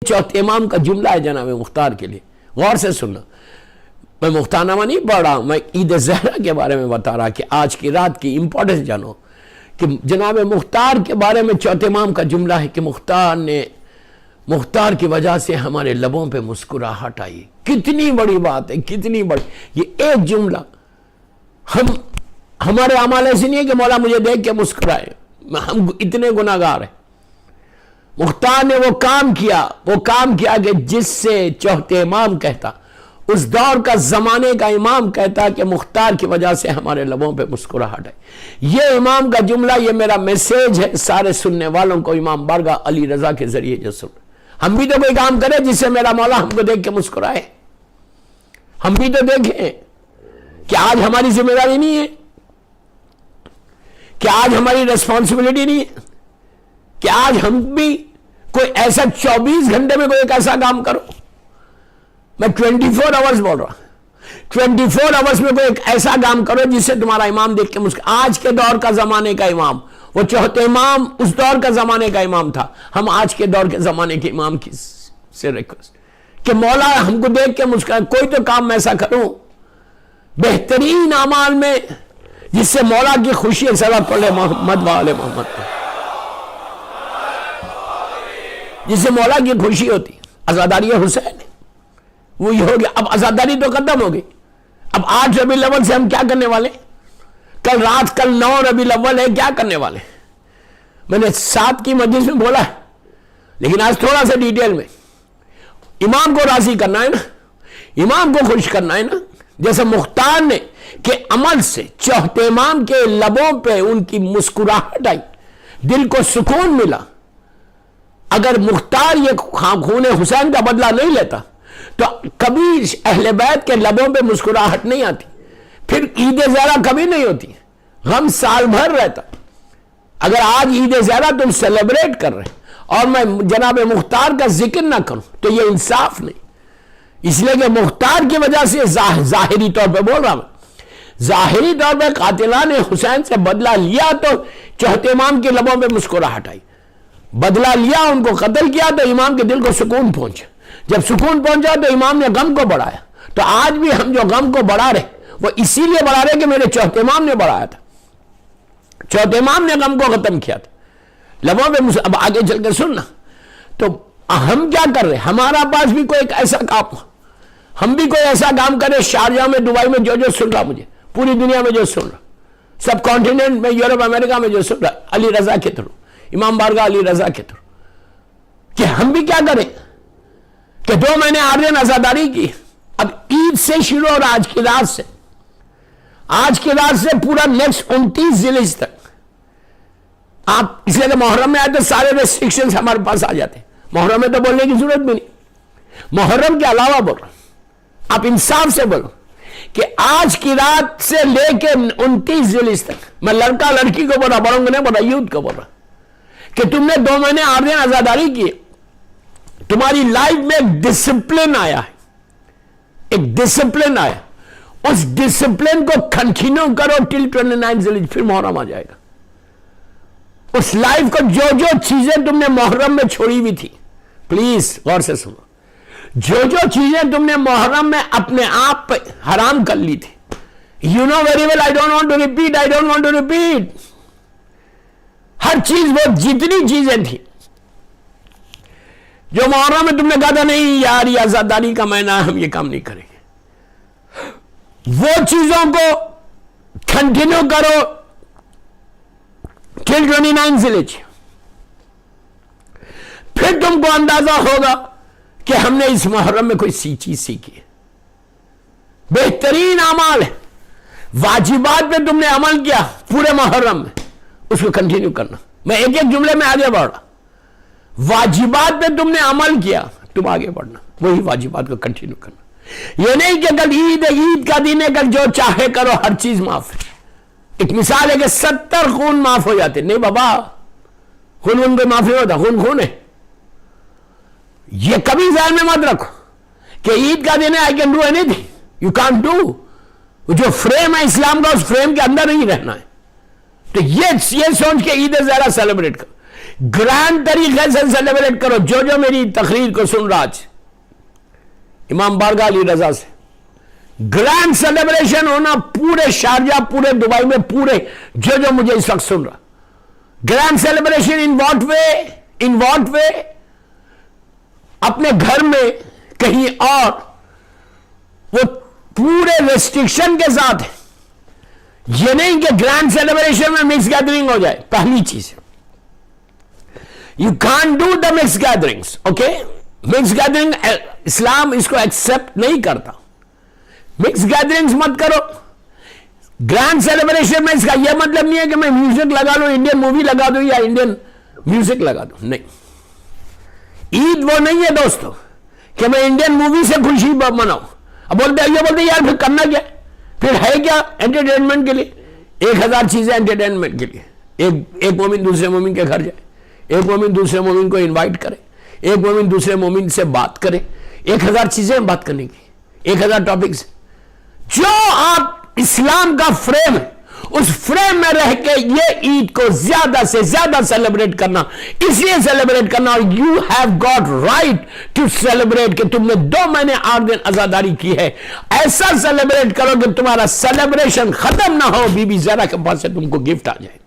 چوتھے امام کا جملہ ہے جناب مختار کے لیے، غور سے سننا. میں مختار نامہ نہیں پڑھ رہا، میں عید زہرا کے بارے میں بتا رہا کہ آج کی رات کی امپورٹنس جانو کہ جناب مختار کے بارے میں چوتھے امام کا جملہ ہے کہ مختار کی وجہ سے ہمارے لبوں پہ مسکراہٹ آئی. کتنی بڑی بات ہے، کتنی بڑی. یہ ایک جملہ ہمارے اعمال ایسی نہیں ہے کہ مولا مجھے دیکھ کے مسکرائے، ہم اتنے گناہگار ہیں. مختار نے وہ کام کیا کہ جس سے چوتھے امام کہتا، اس دور کا زمانے کا امام کہتا کہ مختار کی وجہ سے ہمارے لبوں پہ مسکراہٹ ہے. یہ امام کا جملہ، یہ میرا میسیج ہے سارے سننے والوں کو، امام بارگاہ علی رضا کے ذریعے جو سن. ہم بھی تو کوئی کام کریں جس سے میرا مولا ہم کو دیکھ کے مسکرائے. ہم بھی تو دیکھیں کہ آج ہماری ذمہ داری نہیں ہے، کہ آج ہماری ریسپانسبلٹی نہیں ہے کہ آج ہم بھی کوئی ایسا 24 گھنٹے میں کوئی ایک ایسا کام کرو. میں 24 آورز بول رہا ہوں، 24 آورز میں کوئی ایک ایسا کام کرو جس سے تمہارا امام دیکھ کے مسکرائے. آج کے دور کا زمانے کا امام، وہ چوتھے امام اس دور کا زمانے کا امام تھا. ہم آج کے دور کے زمانے کے امام کی سے ریکویسٹ کہ مولا ہم کو دیکھ کے مسکرائے. کوئی تو کام میں ایسا کروں بہترین اعمال میں جس سے مولا کی خوشی سبب پڑے محمد والے محمد پر، جس سے مولا کی خوشی ہوتی. عزاداری حسین وہ یہ ہو گیا. اب عزاداری تو ختم ہو گئی. اب 8 ربیع الاول سے ہم کیا کرنے والے؟ کل 9 ربیع الاول ہے، کیا کرنے والے؟ میں نے 7 کی مجلس میں بولا ہے، لیکن آج تھوڑا سا ڈیٹیل میں. امام کو راضی کرنا ہے نا، امام کو خوش کرنا ہے نا. جیسے مختار نے کہ عمل سے چوتھے امام کے لبوں پہ ان کی مسکراہٹ آئی، دل کو سکون ملا. اگر مختار یہ خون حسین کا بدلہ نہیں لیتا تو کبھی اہل بیت کے لبوں پہ مسکراہٹ نہیں آتی، پھر عید زہرا کبھی نہیں ہوتی، غم سال بھر رہتا. اگر آج عید زہرا تم سیلیبریٹ کر رہے اور میں جناب مختار کا ذکر نہ کروں تو یہ انصاف نہیں. اس لیے کہ مختار کی وجہ سے ظاہری طور پہ بول رہا ہوں، ظاہری طور پہ قاتلان حسین سے بدلہ لیا تو چوتھے امام کے لبوں پہ مسکراہٹ آئی. بدلہ لیا، ان کو قتل کیا تو امام کے دل کو سکون پہنچا. جب سکون پہنچا تو امام نے غم کو بڑھایا. تو آج بھی ہم جو غم کو بڑھا رہے وہ اسی لیے بڑھا رہے کہ میرے چوتھے امام نے بڑھایا تھا، چوتھے امام نے غم کو ختم کیا تھا. لبوں پہ اب آگے چل کے سننا تو ہم کیا کر رہے، ہمارا پاس بھی کوئی ایک ایسا کام، ہم بھی کوئی ایسا کام کرے. شارجہ میں، دبئی میں جو سن رہا، مجھے پوری دنیا میں جو سن رہا، سب کانٹیننٹ میں، یورپ امریکہ میں جو سن رہا، علی رضا کے تھرو، امام بارگاہ علی رضا کے تھرو، کہ ہم بھی کیا کریں کہ 2 مہینے آرین عزاداری کی. اب عید سے شروع اور آج کی رات سے پورا نیکسٹ 29 ذی الحجہ تک آپ، اس لیے کہ محرم میں آئے تو سارے ریسٹرکشنز ہمارے پاس آ جاتے ہیں. محرم میں تو بولنے کی ضرورت بھی نہیں، محرم کے علاوہ بول رہا ہوں. آپ انصاف سے بولو کہ آج کی رات سے لے کے 29 ذی الحجہ تک، میں لڑکا لڑکی کو بول رہا، بڑوں کو نہیں بول رہا، یوتھ کو بول رہا کہ تم نے 2 مہینے آرین عزاداری کی. تمہاری لائف میں ایک ڈسپلن آیا ہے، ایک ڈسپلن آیا. اس ڈسپلن کو کنٹینیو کرو ٹل 29 ذی الحجہ، پھر محرم آ جائے گا. اس لائف کو جو چیزیں تم نے محرم میں چھوڑی ہوئی تھی، پلیز غور سے سنو، جو چیزیں تم نے محرم میں اپنے آپ پہ حرام کر لی تھی. You know very well, I don't want to repeat. ہر چیز، وہ جتنی چیزیں تھیں جو محرم میں تم نے کہا تھا نہیں یار یہ عزاداری کا مہینہ، ہم یہ کام نہیں کریں گے، وہ چیزوں کو کنٹینیو کرو ٹل 29 ذی الحجہ. پھر تم کو اندازہ ہوگا کہ ہم نے اس محرم میں کوئی چیز سیکھی ہے. بہترین اعمال ہے، واجبات پہ تم نے عمل کیا پورے محرم میں، اس کو کنٹینیو کرنا. میں ایک جملے میں آگے بڑھ رہا، واجبات پہ تم نے عمل کیا، تم آگے بڑھنا، وہی واجبات کو کنٹینیو کرنا. یہ نہیں کہ کل عید کا دن ہے، کل جو چاہے کرو، ہر چیز معاف ہے. ایک مثال ہے کہ 70 خون معاف ہو جاتے. نہیں بابا، خون پہ معاف نہیں ہوتا، خون ہے. یہ کبھی ذہن میں مت رکھو کہ عید کا دن ہے I can do any thing, you can't do. جو فریم ہے اسلام کا، اس فریم کے اندر نہیں رہنا ہے. تو یہ سوچ کے عید زہرا سیلیبریٹ کرو گرینڈ طریقے سے سیلیبریٹ کرو. جو میری تقریر کو سن رہا آج امام بارگاہ علی رضا سے, گرینڈ سیلیبریشن ہونا پورے شارجہ, پورے دبئی میں, پورے جو مجھے اس وقت سن رہا, گرینڈ سیلیبریشن ان واٹ وے, اپنے گھر میں کہیں اور, وہ پورے ریسٹرکشن کے ساتھ ہے. یہ نہیں کہ گرینڈ سیلیبریشن میں مکس گیدرنگ ہو جائے. پہلی چیز you can't do the mix gatherings. Okay, mix gathering Islam اس کو ایکسپٹ نہیں کرتا. مکس گیدرنگز مت کرو. گرینڈ سیلیبریشن میں اس کا یہ مطلب نہیں ہے کہ میں میوزک لگا لوں, انڈین مووی لگا دوں یا انڈین میوزک لگا دوں. نہیں, عید وہ نہیں ہے دوستو کہ میں انڈین مووی سے خوشی مناؤں. اب بولتے یار پھر کرنا کیا, پھر ہے کیا انٹرٹینمنٹ کے لیے. 1000 چیزیں انٹرٹینمنٹ کے لیے. ایک مومن دوسرے مومن کے گھر جائے, ایک مومن دوسرے مومن کو انوائٹ کرے, ایک مومن دوسرے مومن سے بات کرے. 1000 چیزیں بات کرنے کی, 1000 ٹاپکس. جو آپ اسلام کا فریم ہے اس فریم میں رہ کے یہ عید کو زیادہ سے زیادہ سیلیبریٹ کرنا, اس لیے سیلیبریٹ کرنا. اور you have got right to celebrate کہ تم نے 2 مہینے 8 دن عزاداری کی ہے. ایسا سیلیبریٹ کرو کہ تمہارا سیلیبریشن ختم نہ ہو, بی بی زہرا کے پاس سے تم کو گفٹ آ جائے.